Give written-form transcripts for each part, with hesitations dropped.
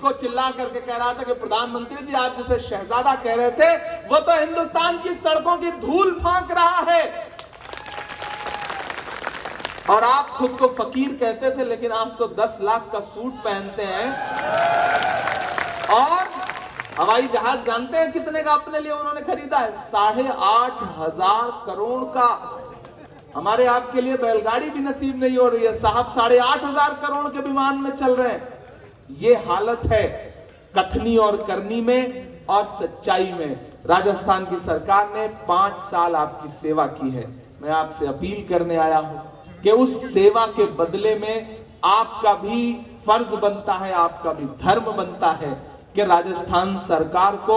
को चिल्ला करके कह रहा था कि प्रधानमंत्री जी आप जिसे शहजादा कह रहे थे वो तो हिंदुस्तान की सड़कों की धूल फांक रहा है। और आप खुद को फकीर कहते थे, लेकिन आप तो 10 लाख का सूट पहनते हैं। और हवाई जहाज जानते हैं कितने का अपने लिए उन्होंने खरीदा है? 8,500 करोड़ का। हमारे आपके लिए बैलगाड़ी भी नसीब नहीं हो रही है, साहब 8,500 करोड़ के विमान में चल रहे हैं। ये हालत है कथनी और करनी में और सच्चाई में। राजस्थान की सरकार ने 5 साल आपकी सेवा की है। मैं आपसे अपील करने आया हूं कि उस सेवा के बदले में आपका भी फर्ज बनता है, आपका भी धर्म बनता है कि राजस्थान सरकार को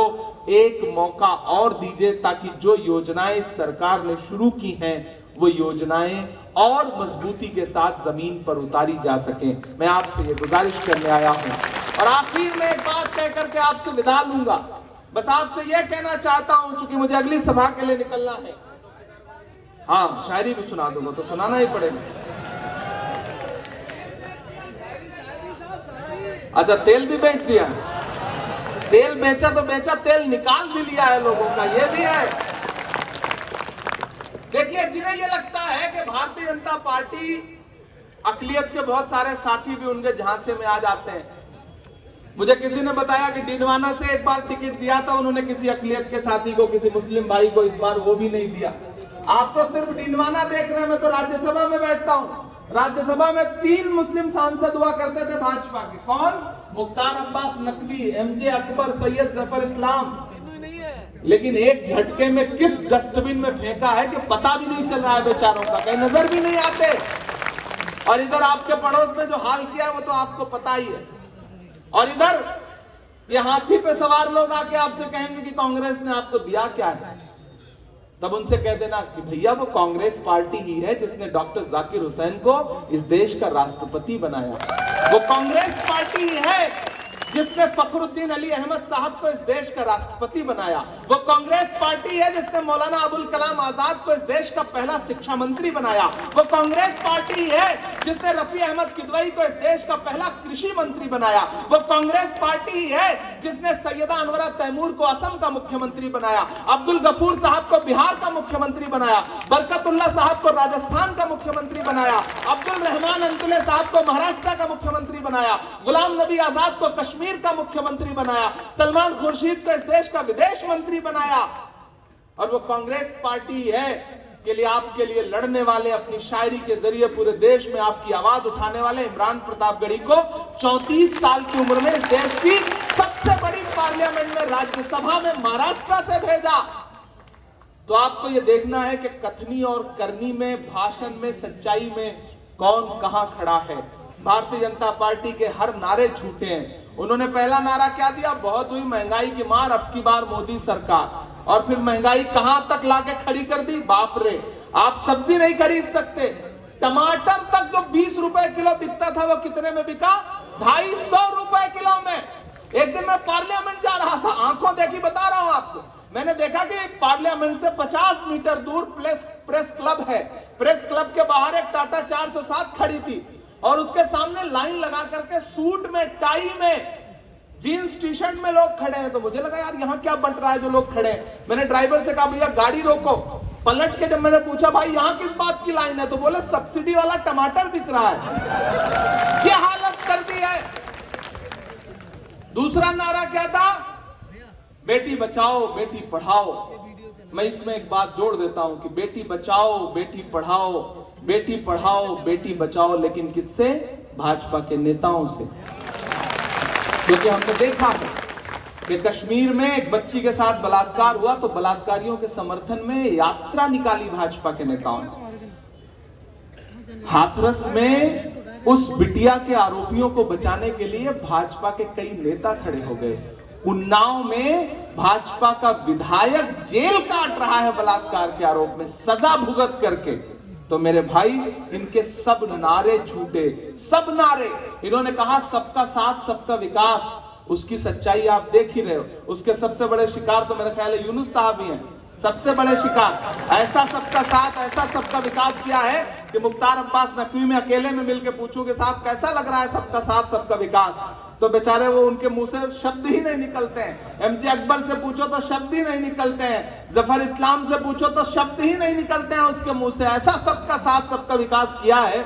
एक मौका और दीजिए, ताकि जो योजनाएं सरकार ने शुरू की हैं वो योजनाएं और मजबूती के साथ जमीन पर उतारी जा सके। मैं आपसे ये गुजारिश करने आया हूं और आखिर में एक बात कह करके आपसे विदा लूंगा। बस आपसे यह कहना चाहता हूं, चूंकि मुझे अगली सभा के लिए निकलना है। हाँ, शायरी भी सुना दूंगा, तो सुनाना ही पड़ेगा। अच्छा, तेल भी बेच दिया? तेल बेचा तो बेचा, तेल निकाल भी लिया है लोगों का, ये भी है। देखिए, जिन्हें ये लगता है कि भारतीय जनता पार्टी, अकलियत के बहुत सारे साथी भी उनके झांसे में आ जाते हैं। मुझे किसी ने बताया कि डिडवाना से एक बार टिकट दिया था उन्होंने किसी अकलियत के साथी को, किसी मुस्लिम भाई को, इस बार वो भी नहीं दिया। आप तो सिर्फ डिडवाना देख रहे हैं, मैं तो राज्यसभा में बैठता हूं। राज्यसभा में 3 मुस्लिम सांसद हुआ करते थे भाजपा के। कौन? मुख्तार अब्बास नकवी, एमजे अकबर, सैयद जफर इस्लाम। लेकिन एक झटके में किस डस्टबिन में फेंका है कि पता भी नहीं चल रहा है बेचारों का, कहीं नजर भी नहीं आते। और इधर आपके पड़ोस में जो हाल किया वो तो आपको पता ही है। और इधर ये हाथी पे सवार लोग आके आपसे कहेंगे कि कांग्रेस ने आपको दिया क्या है, तब उनसे कह देना कि भैया वो कांग्रेस पार्टी ही है जिसने डॉक्टर जाकिर हुसैन को इस देश का राष्ट्रपति बनाया। वो कांग्रेस पार्टी ही है जिसने फखरुद्दीन अली अहमद साहब को इस देश का राष्ट्रपति बनाया। वो कांग्रेस पार्टी है जिसने मौलाना अबुल कलाम आजाद को इस देश का पहला शिक्षा मंत्री बनाया। वो कांग्रेस पार्टी है जिसने रफी अहमद किदवई को इस देश का पहला कृषि मंत्री बनाया। वो कांग्रेस पार्टी है जिसने सैयदा अनवरा तैमूर को असम का मुख्यमंत्री बनाया, अब्दुल गफूर साहब को बिहार का मुख्यमंत्री बनाया, बरकतुल्ला साहब को राजस्थान का मुख्यमंत्री बनाया, अब्दुल रहमान अंतुले साहब को महाराष्ट्र का मुख्यमंत्री बनाया, गुलाम नबी आजाद को कश्मीर का मुख्यमंत्री बनाया, सलमान खुर्शीद को इस देश का विदेश मंत्री बनाया। और वो कांग्रेस पार्टी है के लिए आपके लिए लड़ने वाले, अपनी शायरी के जरिए पूरे देश में आपकी आवाज उठाने वाले इमरान प्रतापगढ़ी को 34 साल की उम्र में इस देश की सबसे बड़ी पार्लियामेंट में, राज्यसभा में महाराष्ट्र से भेजा। तो आपको यह देखना है कि कथनी और करनी में, भाषण में, सच्चाई में कौन कहां खड़ा है। भारतीय जनता पार्टी के हर नारे झूठे हैं। उन्होंने पहला नारा क्या दिया? बहुत हुई महंगाई की मार, अब की बार मोदी सरकार। और फिर महंगाई कहां तक लाके खड़ी कर दी? बाप रे, आप सब्जी नहीं खरीद सकते। टमाटर तक जो 20 रुपए किलो बिकता था वो कितने में बिका? 250 रुपए किलो में। एक दिन मैं पार्लियामेंट जा रहा था, आंखों देखी बता रहा हूं आपको, मैंने देखा कि पार्लियामेंट से 50 मीटर दूर प्रेस क्लब है। प्रेस क्लब के बाहर एक टाटा 407 खड़ी थी और उसके सामने लाइन लगा करके सूट में, टाई में, जीन्स टी शर्ट में लोग खड़े हैं। तो मुझे लगा यार यहाँ क्या बंट रहा है जो लोग खड़े हैं। मैंने ड्राइवर से कहा भैया गाड़ी रोको। पलट के जब मैंने पूछा भाई यहाँ किस बात की लाइन है, तो बोले सब्सिडी वाला टमाटर बिक रहा है। ये हालत कर दी है। दूसरा नारा क्या था? बेटी बचाओ बेटी पढ़ाओ। मैं इसमें एक बात जोड़ देता हूं कि बेटी बचाओ बेटी पढ़ाओ, बेटी पढ़ाओ बेटी बचाओ, लेकिन किससे? भाजपा के नेताओं से। क्योंकि हमने देखा है कि कश्मीर में एक बच्ची के साथ बलात्कार हुआ तो बलात्कारियों के समर्थन में यात्रा निकाली भाजपा के नेताओं ने। हाथरस में उस बिटिया के आरोपियों को बचाने के लिए भाजपा के कई नेता खड़े हो गए। उन्नाव में भाजपा का विधायक जेल काट रहा है बलात्कार के आरोप में, सजा भुगत करके। तो मेरे भाई, इनके सब नारे झूठे, सब नारे। इन्होंने कहा सबका साथ सबका विकास, उसकी सच्चाई आप देख ही रहे हो। उसके सबसे बड़े शिकार तो मेरा ख्याल है यूनुस साहब ही हैं, सबसे बड़े शिकार। ऐसा सबका साथ, ऐसा सबका विकास किया है कि मुख्तार अब्बास नकवी में अकेले में मिलकर पूछोगे साहब कैसा लग रहा है सबका साथ सबका विकास, तो बेचारे वो उनके मुंह से शब्द ही नहीं निकलते हैं। एमजे अकबर से पूछो तो शब्द ही नहीं निकलते हैं, जफर इस्लाम से पूछो तो शब्द ही नहीं निकलते हैं उसके मुंह से। ऐसा सबका साथ सबका विकास किया है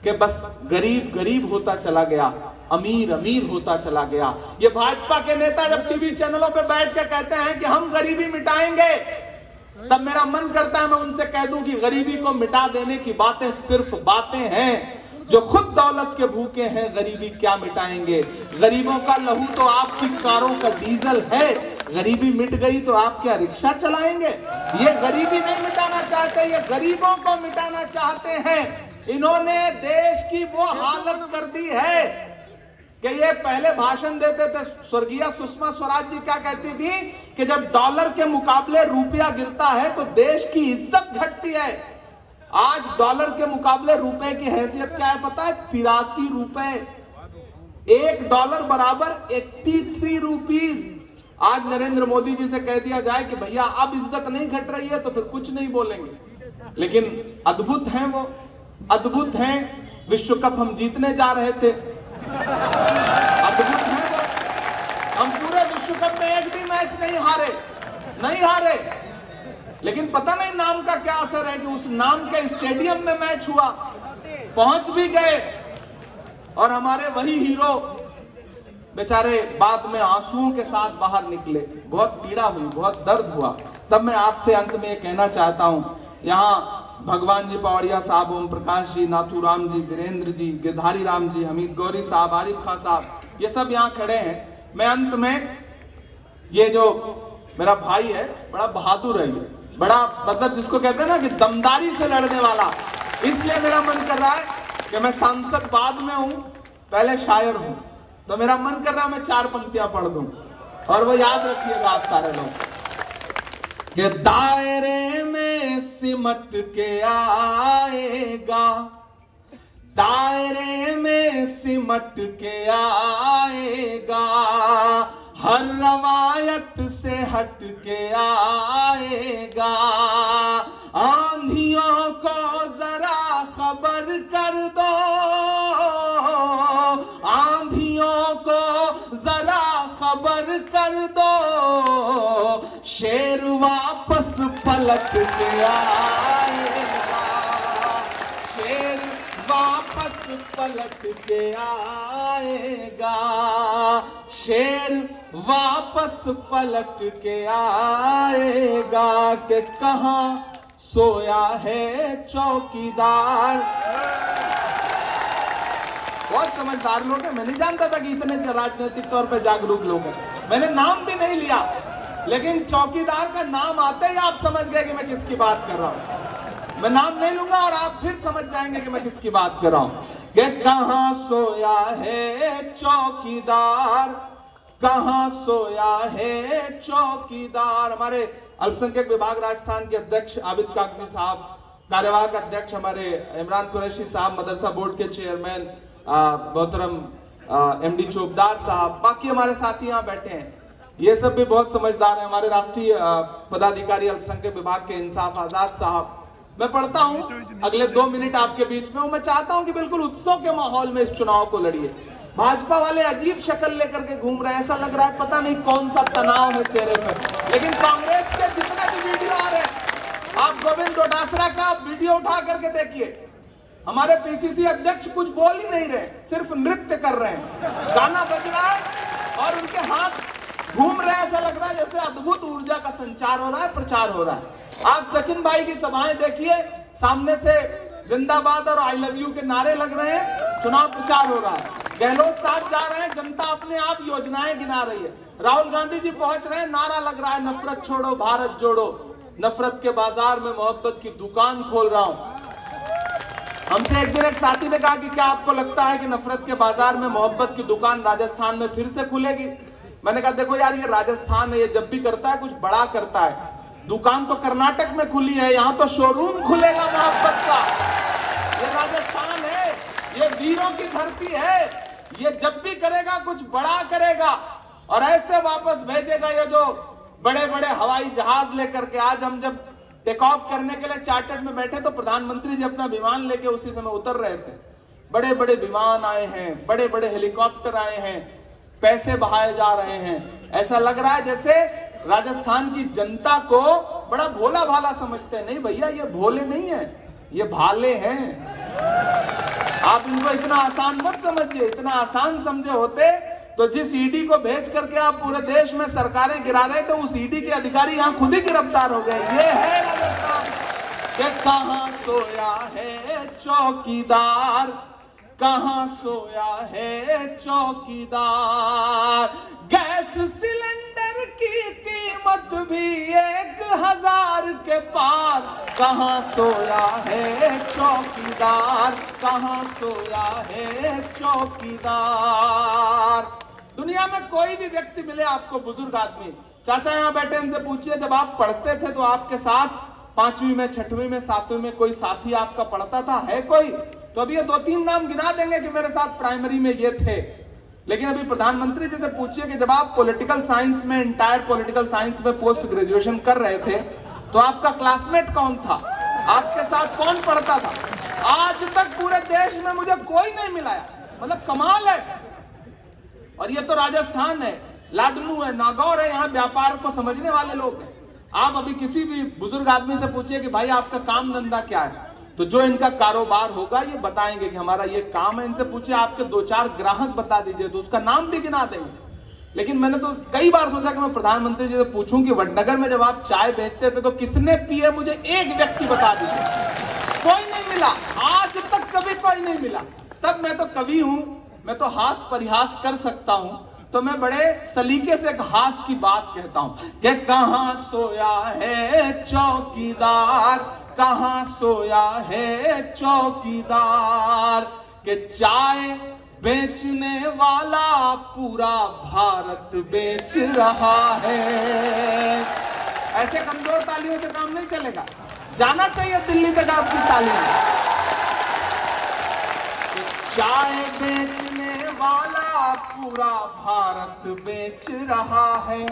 कि बस गरीब गरीब होता चला गया, अमीर अमीर होता चला गया। ये भाजपा के नेता जब टीवी चैनलों पे बैठ के कहते हैं कि हम गरीबी मिटाएंगे, तब मेरा मन करता है मैं उनसे कह दूं कि गरीबी को मिटा देने की बातें सिर्फ बातें हैं। जो खुद दौलत के भूखे हैं गरीबी क्या मिटाएंगे। गरीबों का लहू तो आपकी कारों का डीजल है, गरीबी मिट गई तो आप क्या रिक्शा चलाएंगे। ये गरीबी नहीं मिटाना चाहते, ये गरीबों को मिटाना चाहते हैं। इन्होंने देश की वो हालत कर दी है कि ये पहले भाषण देते थे, स्वर्गीय सुषमा स्वराज जी क्या कहती थी कि जब डॉलर के मुकाबले रुपया गिरता है तो देश की इज्जत घटती है। आज डॉलर के मुकाबले रुपए की हैसियत क्या है पता है? 83 रुपए। $1 बराबर 83 रुपीज। आज नरेंद्र मोदी जी से कह दिया जाए कि भैया अब इज्जत नहीं घट रही है तो फिर कुछ नहीं बोलेंगे। लेकिन अद्भुत हैं वो, अद्भुत हैं। विश्व कप हम जीतने जा रहे थे, अद्भुत हैं वो। हम पूरे विश्व कप में एक भी मैच नहीं हारे। लेकिन पता नहीं नाम का क्या असर है कि उस नाम के स्टेडियम में मैच हुआ, पहुंच भी गए और हमारे वही हीरो बेचारे बाद में आंसुओं के साथ बाहर निकले। बहुत पीड़ा हुई, बहुत दर्द हुआ। तब मैं आपसे अंत में कहना चाहता हूं, यहाँ भगवान जी पवाड़िया साहब, ओम प्रकाश जी, नाथूराम जी, वीरेंद्र जी, गिरधारी राम जी, हमीद गौरी साहब, आरिफ खान साहब, ये सब यहाँ खड़े हैं। मैं अंत में, ये जो मेरा भाई है बड़ा बहादुर है, ये बड़ा मतलब जिसको कहते हैं ना कि दमदारी से लड़ने वाला, इसलिए मेरा मन कर रहा है कि मैं सांसद बाद में हूं, पहले शायर हूं। तो मेरा मन कर रहा है मैं 4 पंक्तियां पढ़ दूं और वो याद रखिएगा आप सारे लोग कि दायरे में सिमट के आएगा, दायरे में सिमट के आएगा, हर रवायत से हट के आएगा। आंधियों को जरा खबर कर दो, आंधियों को जरा खबर कर दो, शेर वापस पलट के आएगा, शेर वापस पलट के आएगा, शेर वापस पलट के आएगा। कि कहां सोया है चौकीदार। बहुत समझदार लोग हैं। मैं नहीं जानता था कि इतने राजनीतिक तौर पर जागरूक लोग हैं। मैंने नाम भी नहीं लिया, लेकिन चौकीदार का नाम आते ही आप समझ गए कि मैं किसकी बात कर रहा हूं। मैं नाम नहीं लूंगा और आप फिर समझ जाएंगे कि मैं किसकी बात कर रहा हूं। कि कहां सोया है चौकीदार, कहां सोया है चौकीदार। हमारे अल्पसंख्यक विभाग राजस्थान के अध्यक्ष आबिद कागजी साहब, कार्यवाहक अध्यक्ष हमारे इमरान कुरैशी साहब, मदरसा बोर्ड के चेयरमैन मोहतरम एमडी चौबदार साहब, बाकी हमारे साथी यहाँ बैठे हैं, ये सब भी बहुत समझदार हैं। हमारे राष्ट्रीय पदाधिकारी अल्पसंख्यक विभाग के इंसाफ आजाद साहब। मैं पढ़ता हूँ, अगले 2 मिनट आपके बीच में हूँ। मैं चाहता हूँ कि बिल्कुल उत्सव के माहौल में इस चुनाव को लड़िए। भाजपा वाले अजीब शक्ल लेकर के घूम रहे हैं, ऐसा लग रहा है पता नहीं कौन सा तनाव है चेहरे पे। लेकिन कांग्रेस के जितने भी वीडियो आ रहे हैं, आप गोविंद डोटासरा का वीडियो उठा करके देखिए। हमारे पीसीसी अध्यक्ष कुछ बोल ही नहीं रहे, सिर्फ नृत्य कर रहे हैं, गाना बज रहा है और उनके हाथ घूम रहे हैं। ऐसा लग रहा है जैसे अद्भुत ऊर्जा का संचार हो रहा है, प्रचार हो रहा है। आप सचिन भाई की सभाएं देखिए, सामने से जिंदाबाद और आई लव यू के नारे लग रहे हैं, चुनाव प्रचार हो रहा है। गहलोत साहब जा रहे हैं, जनता अपने आप योजनाएं गिना रही है। राहुल गांधी जी पहुंच रहे हैं, नारा लग रहा है नफरत छोड़ो भारत जोड़ो, नफरत के बाजार में मोहब्बत की दुकान खोल रहा हूं। हमसे एक दिन एक साथी ने कहा कि क्या आपको लगता है कि नफरत के बाजार में मोहब्बत की दुकान राजस्थान में फिर से खुलेगी? मैंने कहा देखो यार, ये राजस्थान है, ये जब भी करता है कुछ बड़ा करता है। दुकान तो कर्नाटक में खुली है, यहाँ तो शोरूम खुलेगा मोहब्बत का। ये राजस्थान है, ये वीरों की धरती है, ये जब भी करेगा कुछ बड़ा करेगा और ऐसे वापस भेजेगा ये जो बड़े बड़े हवाई जहाज लेकर के। आज हम जब टेक ऑफ करने के लिए चार्टर्ड में बैठे तो प्रधानमंत्री जी अपना विमान लेके उसी समय उतर रहे थे। बड़े बड़े विमान आए हैं, बड़े बड़े हेलीकॉप्टर आए हैं, पैसे बहाए जा रहे हैं। ऐसा लग रहा है जैसे राजस्थान की जनता को बड़ा भोला भाला समझते हैं। नहीं भैया, ये भोले नहीं है, ये भाले हैं। आप इनको इतना आसान मत समझिए। इतना आसान समझे होते तो जिस ईडी को भेज करके आप पूरे देश में सरकारें गिरा रहे थे, उस ईडी के अधिकारी यहाँ खुद ही गिरफ्तार हो गए। ये है राजस्थान के कहां सोया है चौकीदार, कहां सोया है चौकीदार। गैस सिलेंडर की कीमत भी 1000 के पार, कहां सोया है चौकीदार, कहां सोया है चौकीदार। दुनिया में कोई भी व्यक्ति मिले आपको, बुजुर्ग आदमी, चाचा यहाँ बैठे, इनसे पूछिए जब आप पढ़ते थे तो आपके साथ 5वीं में, 6वीं में, 7वीं में कोई साथी आपका पढ़ता था? है कोई? तो अभी ये 2-3 नाम गिना देंगे कि मेरे साथ प्राइमरी में ये थे। लेकिन अभी प्रधानमंत्री जी से पूछिए कि जब आप पॉलिटिकल साइंस में, इंटायर पॉलिटिकल साइंस में पोस्ट ग्रेजुएशन कर रहे थे तो आपका क्लासमेट कौन था, आपके साथ कौन पढ़ता था? आज तक पूरे देश में मुझे कोई नहीं मिला। मतलब कमाल है। और ये तो राजस्थान है, लाडनू है, नागौर है, यहाँ व्यापार को समझने वाले लोग हैं। आप अभी किसी भी बुजुर्ग आदमी से पूछिए कि भाई आपका काम धंधा क्या है, तो जो इनका कारोबार होगा ये बताएंगे कि हमारा ये काम है। इनसे पूछिए आपके 2-4 ग्राहक बता दीजिए तो उसका नाम भी गिना देंगे। लेकिन मैंने तो कई बार सोचा कि मैं प्रधानमंत्री जी से पूछूं कि वडनगर में जब आप चाय बेचते थे तो किसने पिए, मुझे एक व्यक्ति बता दीजिए। कोई नहीं मिला, आज तक कभी कोई नहीं मिला। तब मैं तो कवि हूं, मैं तो हास परिहास कर सकता हूं, तो मैं बड़े सलीके से एक हास की बात कहता हूं कि कहां सोया है चौकीदार, कहां सोया है चौकीदार। के चाय बेचने वाला पूरा भारत बेच रहा है। ऐसे कमजोर तालियों से काम नहीं चलेगा, जाना चाहिए दिल्ली तक आपकी तालियां। चाय बेचने वाला पूरा भारत बेच रहा है,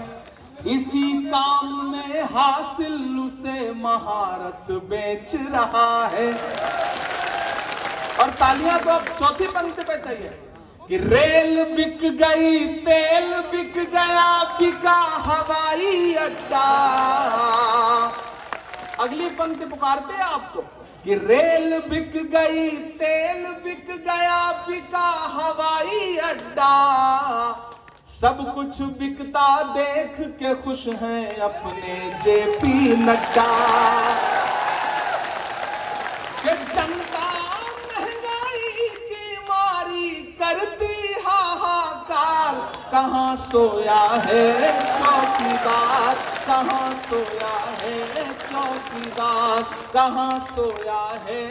इसी काम में हासिल उसे महारत बेच रहा है। और तालियां तो अब चौथी पंक्ति पे चाहिए कि रेल बिक गई, तेल बिक गया, बिका हवाई अड्डा। अगली पंक्ति पुकारते हैं आपको कि रेल बिक गई, तेल बिक गया, बिका हवाई अड्डा। सब कुछ बिकता देख के खुश हैं अपने जेपी नड्डा। कि जनता महंगाई की मारी करती हाहाकार, कहां सोया है चौकीदार, कहां सोया है चौकीदार, कहां सोया है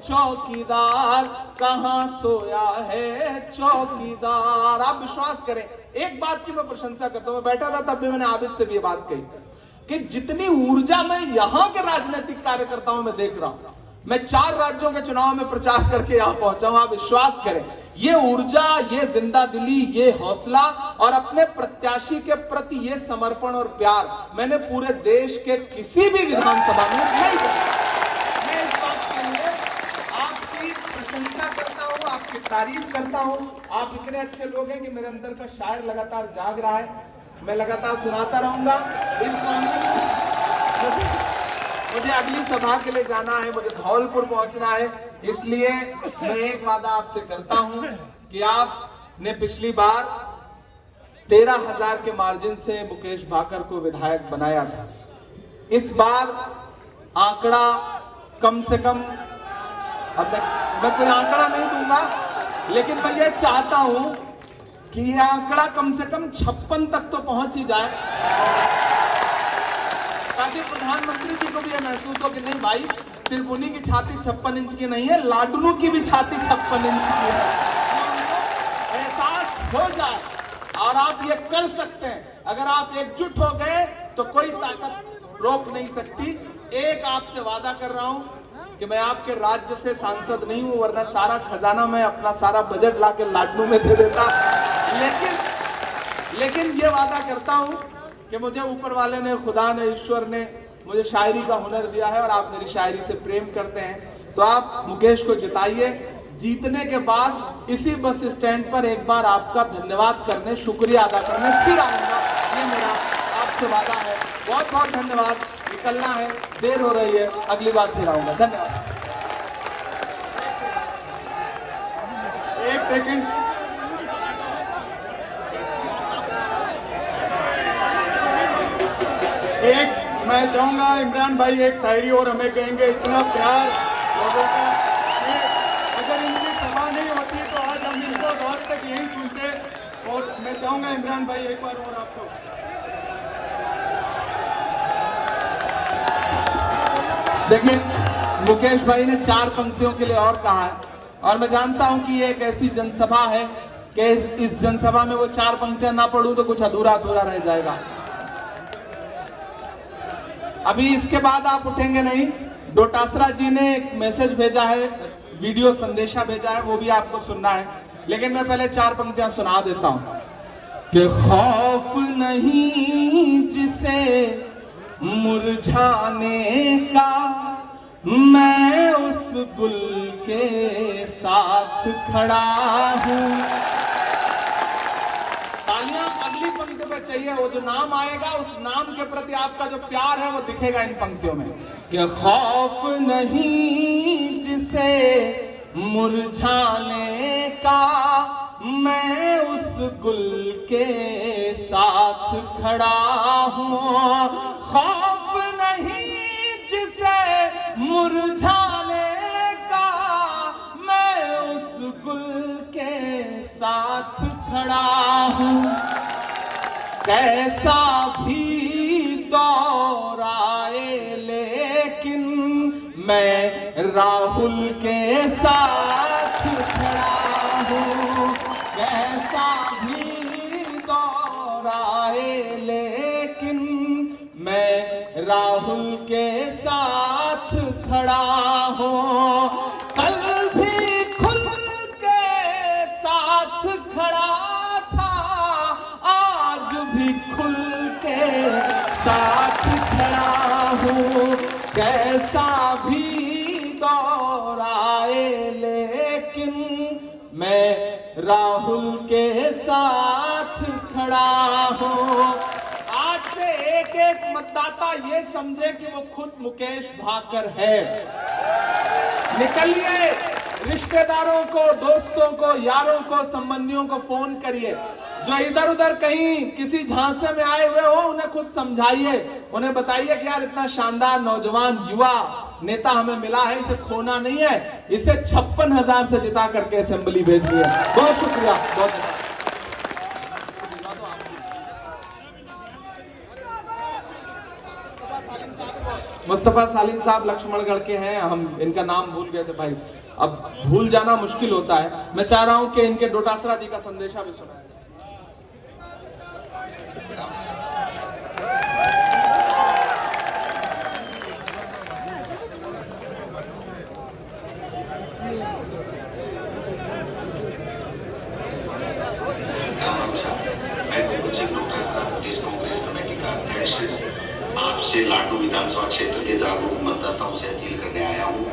चौकीदार, कहां सोया है चौकीदार। आप विश्वास करें, एक बात की मैं प्रशंसा करता हूं। मैं बैठा था तब भी मैंने आबिद से भी ये बात कही कि जितनी ऊर्जा मैं यहां के राजनीतिक कार्यकर्ताओं में देख रहा हूं, मैं 4 राज्यों के चुनाव में प्रचार करके यहां पहुंचा हूं। आप विश्वास करें, ये ऊर्जा, ये जिंदा दिली, ये हौसला और अपने प्रत्याशी के प्रति ये समर्पण और प्यार मैंने पूरे देश के किसी भी विधानसभा में नहीं देखा। मैं इस बात के लिए आपकी प्रशंसा करता हूं, आपकी तारीफ करता हूं। आप इतने अच्छे लोग हैं कि मेरे अंदर का शायर लगातार जाग रहा है, मैं लगातार सुनाता रहूंगा। मुझे अगली सभा के लिए जाना है, मुझे धौलपुर पहुंचना है, इसलिए मैं एक वादा आपसे करता हूं कि आपने पिछली बार 13,000 के मार्जिन से मुकेश भाकर को विधायक बनाया था। इस बार आंकड़ा कम से कम, अब मैं कोई आंकड़ा नहीं दूंगा, लेकिन मैं ये चाहता हूं कि यह आंकड़ा कम से कम 56 तक तो पहुंच ही जाए, ताकि प्रधानमंत्री जी को भी यह महसूस हो कि नहीं भाई, सिर्फ उन्हीं की छाती 56 इंच की नहीं है, लाडनू की भी छाती 56 इंच की है। एहसास हो जाए और आप ये कर सकते हैं। अगर आप एकजुट हो गए तो कोई ताकत रोक नहीं सकती। एक आपसे वादा कर रहा हूं कि मैं आपके राज्य से सांसद नहीं हूं, वरना सारा खजाना मैं अपना सारा बजट लाके लाडनू में दे देता। लेकिन ये वादा करता हूं कि मुझे ऊपर वाले ने, खुदा ने, ईश्वर ने मुझे शायरी का हुनर दिया है और आप मेरी शायरी से प्रेम करते हैं, तो आप मुकेश को जिताइए। जीतने के बाद इसी बस स्टैंड पर एक बार आपका धन्यवाद करने, शुक्रिया अदा करने फिर आऊंगा। ये मेरा आपसे वादा है। बहुत बहुत धन्यवाद। निकलना है, देर हो रही है, अगली बार फिर आऊंगा। धन्यवाद। एक सेकंड, मैं चाहूंगा इमरान भाई एक शायरी और हमें कहेंगे। इतना प्यार लोगों का, अगर इनकी सभा नहीं होती तो आज हम इनको रात तक यही सुनते। और मैं चाहूंगा इमरान भाई एक बार और आपको। देखिए, मुकेश भाई ने 4 पंक्तियों के लिए और कहा है, और मैं जानता हूं कि ये एक ऐसी जनसभा है कि इस जनसभा में वो 4 पंक्तियां ना पढ़ूं तो कुछ अधूरा अधूरा रह जाएगा। अभी इसके बाद आप उठेंगे नहीं। डोटासरा जी ने एक मैसेज भेजा है, वीडियो संदेशा भेजा है, वो भी आपको सुनना है, लेकिन मैं पहले 4 पंक्तियां सुना देता हूं कि खौफ नहीं जिसे मुरझाने का, मैं उस गुल के साथ खड़ा हूं। तालियां अगली पंक्ति पे चाहिए। वो जो नाम आएगा उस नाम के प्रति आपका जो प्यार है वो दिखेगा इन पंक्तियों में कि खौफ नहीं जिसे मुरझाने का, मैं उस गुल के साथ खड़ा हूं। खौफ नहीं जिसे मुरझाने का, मैं उस गुल के साथ खड़ा हूं। कैसा भी दौर आए लेकिन मैं राहुल के साथ खड़ा हूं। कैसा भी दौर आए लेकिन मैं राहुल के साथ खड़ा हूं। कल भी खुल के साथ खड़ा था, आज भी खुल के साथ खड़ा हूं। कैसा भी दौर आए लेकिन मैं राहुल के साथ खड़ा हूं। आज से एक एक मतदाता ये समझे कि वो खुद मुकेश भाकर है। निकलिए, रिश्तेदारों को, दोस्तों को, यारों को, संबंधियों को फोन करिए। जो इधर उधर कहीं किसी झांसे में आए हुए हो उन्हें खुद समझाइए, उन्हें बताइए कि यार इतना शानदार नौजवान युवा नेता हमें मिला है, इसे खोना नहीं है, इसे 56,000 से जिता करके असेंबली भेजनी है। बहुत शुक्रिया। बहुत मुस्तफा सालिम साहब लक्ष्मणगढ़ के हैं। हम इनका नाम भूल गए थे भाई, अब भूल जाना मुश्किल होता है। मैं चाह रहा हूं कि इनके डोटासरा जी का संदेशा भी सुनाएं। कांग्रेस कमेटी का अध्यक्ष आपसे लाडू विधानसभा क्षेत्र के जागरूक मतदाताओं से अपील करने आया हूं।